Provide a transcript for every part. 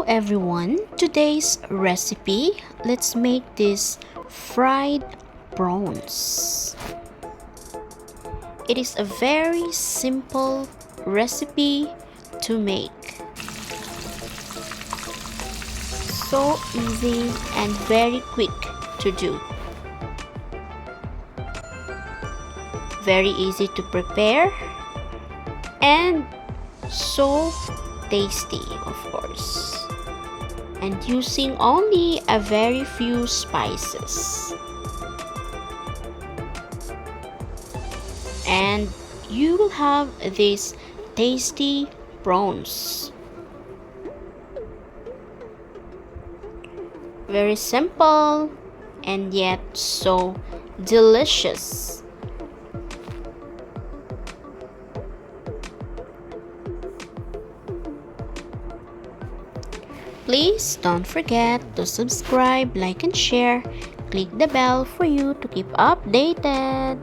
everyone, today's recipe, let's make this fried prawns. It is a very simple recipe to make. So easy and very quick to do. Very easy to prepare and so tasty, of course, and using only a very few spices, and you will have these tasty prawns. Very simple and yet so delicious. Please don't forget to subscribe, like, and share. Click the bell for you to keep updated.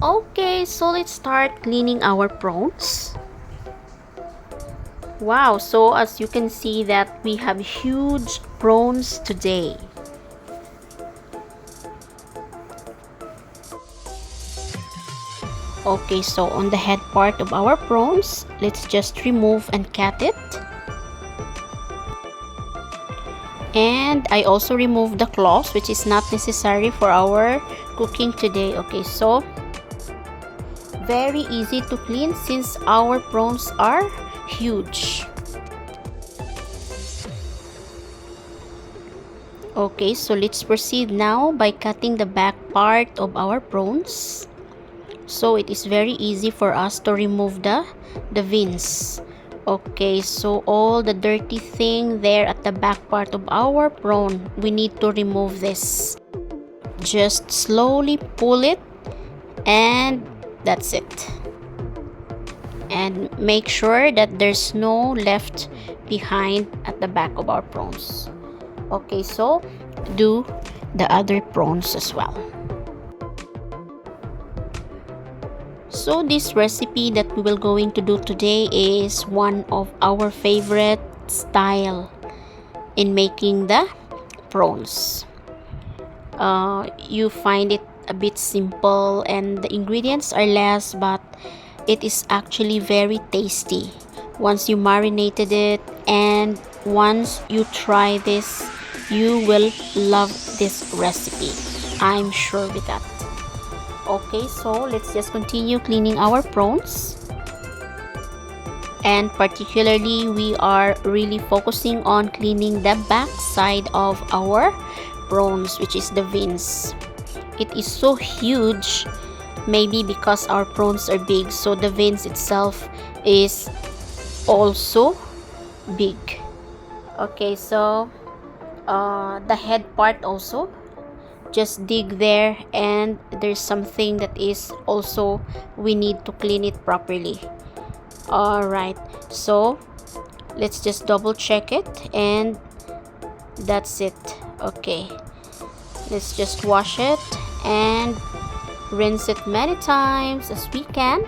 Okay, so let's start cleaning our prawns. Wow, so as you can see that we have huge prawns today. Okay, so on the head part of our prawns, let's just remove and cut it. And I also removed the claws, which is not necessary for our cooking today. Okay, so very easy to clean since our prawns are huge. Okay, so let's proceed now by cutting the back part of our prawns. So it is very easy for us to remove the veins. Okay, so all the dirty thing there at the back part of our prawn, we need to remove this. Just slowly pull it and that's it. And make sure that there's no left behind at the back of our prawns. Okay, so do the other prawns as well. So this recipe that we will going to do today is one of our favorite style in making the prawns. You find it a bit simple and the ingredients are less, but it is actually very tasty once you marinated it, and once you try this, you will love this recipe. I'm sure with that. Okay, so let's just continue cleaning our prawns. And particularly, we are really focusing on cleaning the back side of our prawns, which is the veins. It is so huge, maybe because our prawns are big, so the veins itself is also big. Okay, so the head part also, just dig there, and there's something that is also we need to clean it properly. All right, so let's just double check it, and that's it. Okay, let's just wash it and rinse it many times as we can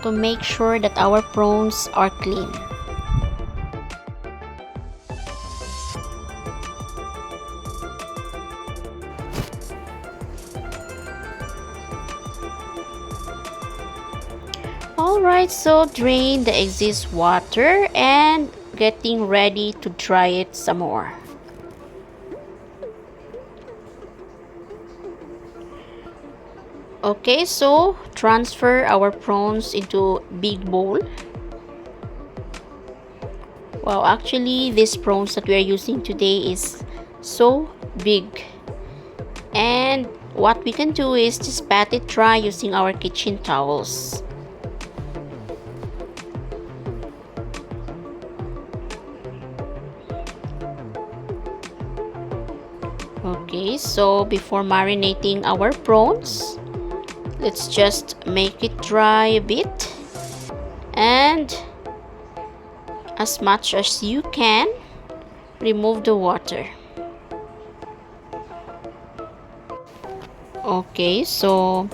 to make sure that our prawns are clean. Alright, so drain the excess water and getting ready to dry it some more. Okay, so transfer our prawns into big bowl. Well, actually, these prawns that we are using today is so big. And what we can do is just pat it dry using our kitchen towels. Okay, so before marinating our prawns, let's just make it dry a bit And as much as you can, remove the water. Okay, so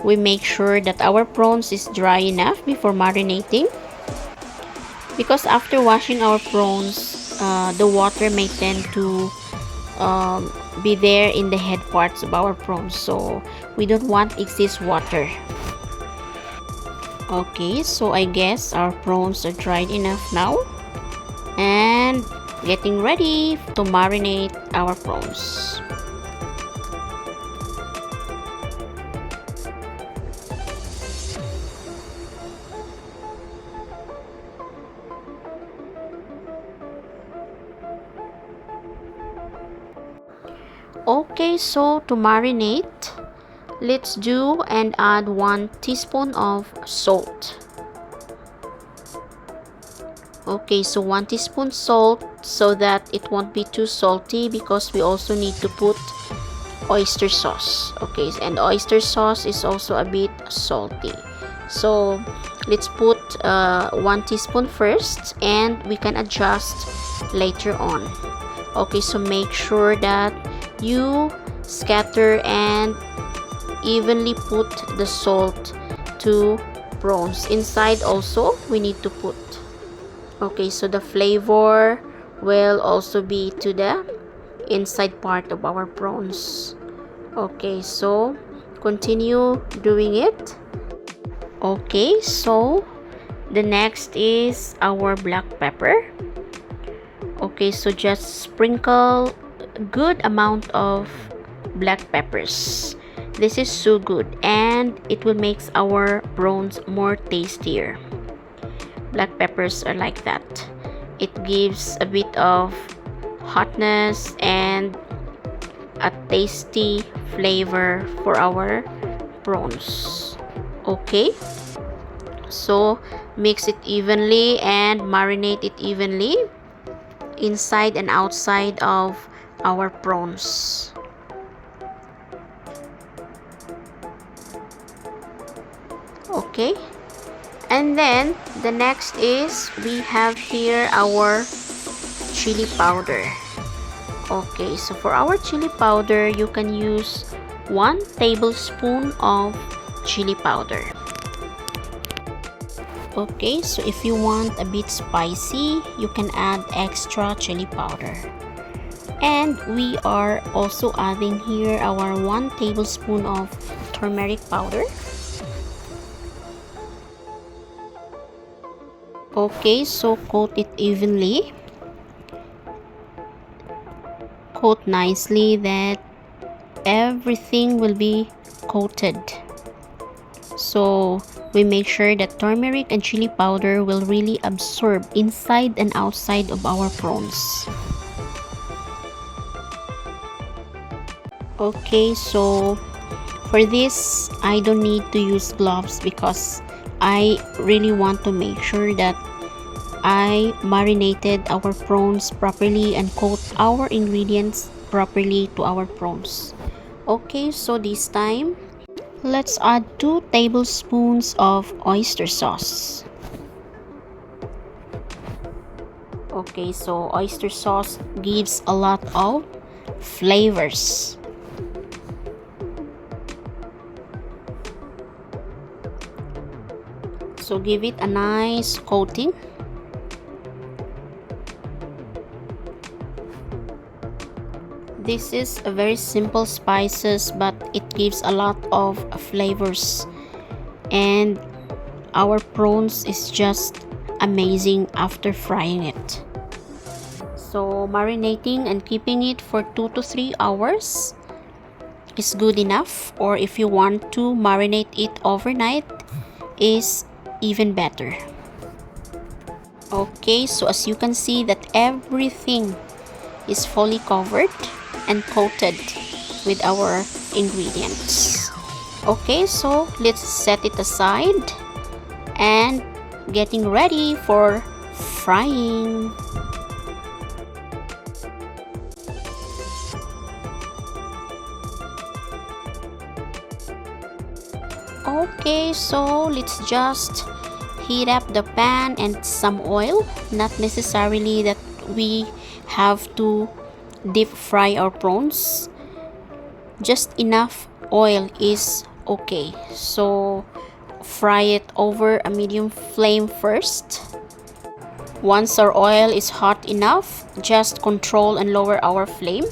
we make sure that our prawns is dry enough before marinating, because after washing our prawns, the water may tend to be there in the head parts of our prawns, so we don't want excess water. Okay, so I guess our prawns are dried enough now, and getting ready to marinate our prawns. Okay, so to marinate, let's do and add 1 teaspoon of salt. Okay, so 1 teaspoon salt so that it won't be too salty, because we also need to put oyster sauce. Okay, and oyster sauce is also a bit salty. So let's put 1 teaspoon first, and we can adjust later on. Okay, so make sure that you scatter and evenly put the salt to prawns. Inside also we need to put. Okay, so the flavor will also be to the inside part of our prawns. Okay, so continue doing it. Okay, so the next is our black pepper. Okay, so just sprinkle a good amount of black peppers. This is so good, and it will make our prawns more tastier. Black peppers are like that. It gives a bit of hotness and a tasty flavor for our prawns. Okay, so mix it evenly and marinate it evenly inside and outside of our prawns. Okay, and then the next is we have here our chili powder. Okay, so for our chili powder, you can use 1 tablespoon of chili powder. Okay, so if you want a bit spicy, you can add extra chili powder. And we are also adding here our 1 tablespoon of turmeric powder. Okay, so coat it evenly. Coat nicely that everything will be coated. So we make sure that turmeric and chili powder will really absorb inside and outside of our prawns. Okay, so for this, I don't need to use gloves, because I really want to make sure that I marinated our prawns properly and coat our ingredients properly to our prawns. Okay, so this time, let's add 2 tablespoons of oyster sauce. Okay, so oyster sauce gives a lot of flavors. So give it a nice coating. This is a very simple spices, but it gives a lot of flavors, and our prawns is just amazing after frying it. So marinating and keeping it for 2 to 3 hours is good enough, or if you want to marinate it overnight is even better. Okay, so as you can see that everything is fully covered and coated with our ingredients. Okay, so let's set it aside and getting ready for frying. Okay, so let's just heat up the pan and some oil. Not necessarily that we have to deep fry our prawns. Just enough oil is okay. So fry it over a medium flame first. Once our oil is hot enough, just control and lower our flame.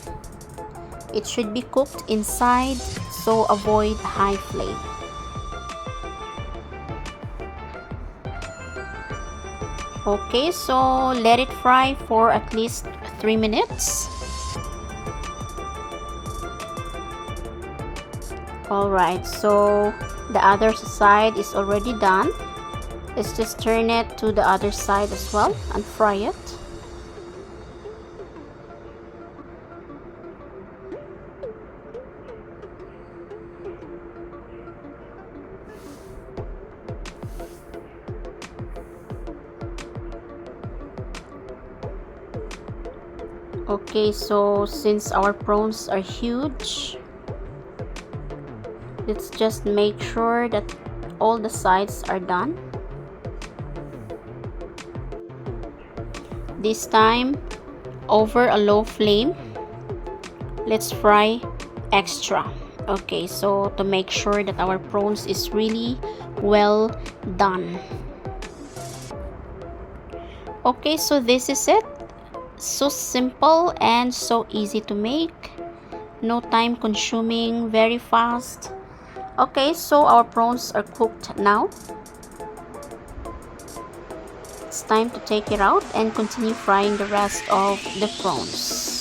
It should be cooked inside, so avoid high flame. Okay, so let it fry for at least 3 minutes. Alright, so the other side is already done. Let's just turn it to the other side as well and fry it. Okay, so since our prawns are huge, let's just make sure that all the sides are done. This time, over a low flame, let's fry extra. Okay, so to make sure that our prawns is really well done. Okay, so this is it. So simple and so easy to make. No time consuming, very fast. Okay, so our prawns are cooked now. It's time to take it out and continue frying the rest of the prawns.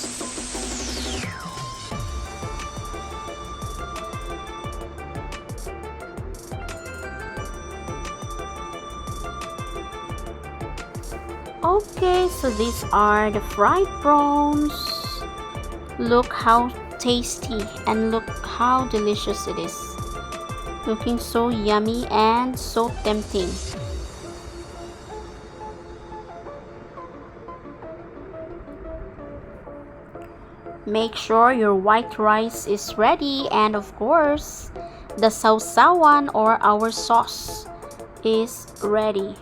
Okay, so these are the fried prawns. Look how tasty and look how delicious it is. Looking so yummy and so tempting. Make sure your white rice is ready, and of course, the sausawan or our sauce is ready.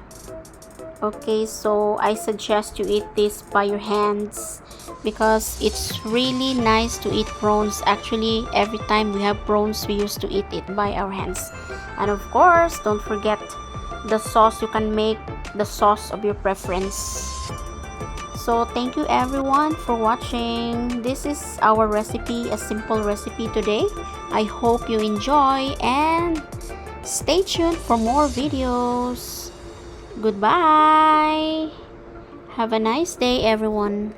Okay, so I suggest you eat this by your hands because it's really nice to eat prawns. Actually, every time we have prawns, we used to eat it by our hands. And of course, don't forget the sauce. You can make the sauce of your preference. So thank you everyone for watching. This is our recipe, a simple recipe today. I hope you enjoy and stay tuned for more videos. Goodbye. Have a nice day, everyone.